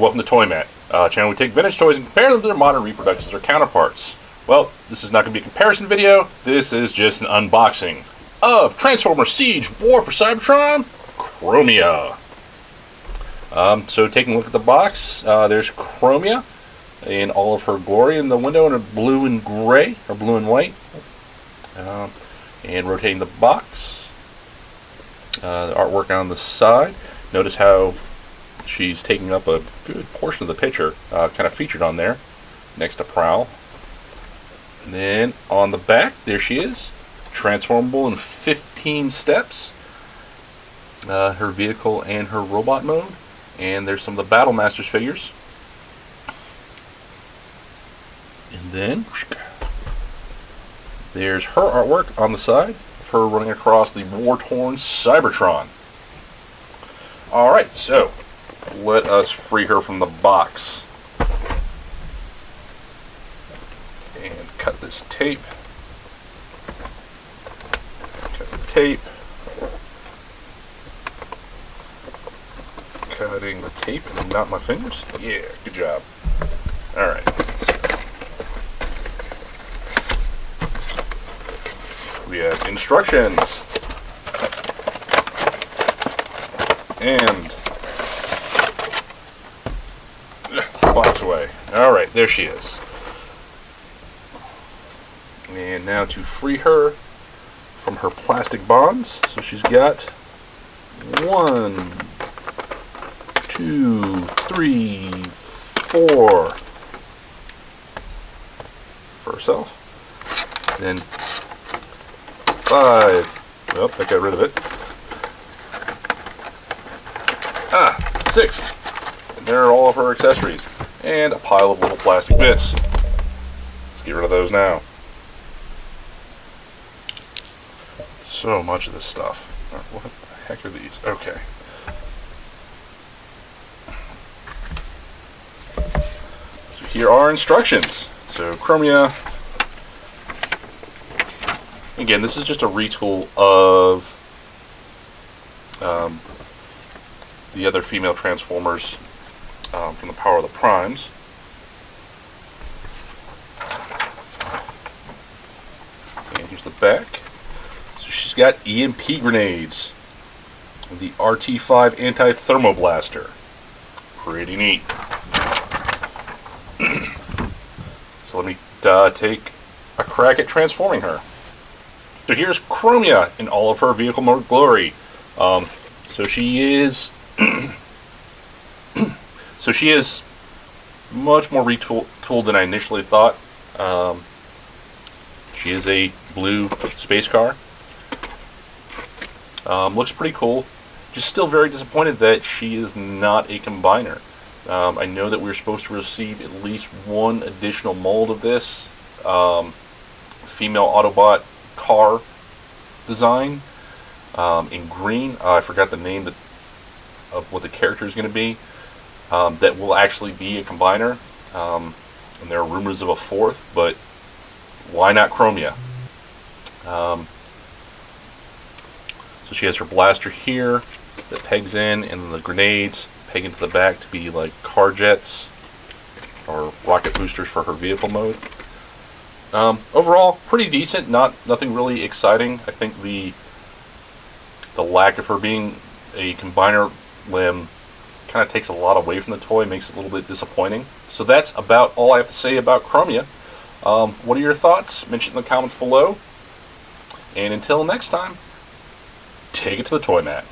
welcome to ToyMatt, a channel we take vintage toys and compare them to their modern reproductions or counterparts. Well, this is not going to be a comparison video, this is just an unboxing of Transformer Seige War for Cybertron Chromia. So taking a look at the box, there's Chromia in all of her glory in the window in a blue and gray, or blue and white. And rotating the box, the artwork on the side. Notice how she's taking up a good portion of the picture, kind of featured on there, next to Prowl. And then on the back, there she is, transformable in 15 steps. Her vehicle and her robot mode. And there's some of the Battle Masters figures. And then there's her artwork on the side of her running across the war-torn Cybertron. Alright, so let us free her from the box. And cut this tape. Cut the tape. Cutting the tape and not my fingers. Yeah, good job. Alright. We have instructions. And box away. Alright, there she is. And now to free her from her plastic bonds. So she's got 1, 2, 3, 4 for herself. Then 5. Oh, that got rid of it. 6. And there are all of her accessories. And a pile of little plastic bits. Let's get rid of those now. So much of this stuff. What the heck are these? Okay. So here are instructions. So Chromia. Again, this is just a retool of the other female Transformers from the Power of the Primes. And here's the back. So she's got EMP grenades. The RT5 anti-thermo blaster. Pretty neat. So let me take a crack at transforming her. So here's Chromia in all of her vehicle mode glory. So she is much more retooled than I initially thought. She is a blue space car. Looks pretty cool. Just still very disappointed that she is not a combiner. I know that we're supposed to receive at least one additional mold of this female Autobot car design in green. I forgot the name of what the character is going to be. That will actually be a combiner. And there are rumors of a fourth, but why not Chromia? So she has her blaster here that pegs in, and then the grenades peg into the back to be like car jets or rocket boosters for her vehicle mode. Overall, pretty decent. Nothing really exciting. I think the lack of her being a combiner limb kind of takes a lot away from the toy, makes it a little bit disappointing. So that's about all I have to say about Chromia. What are your thoughts? Mention in the comments below. And until next time, take it to the ToyMatt.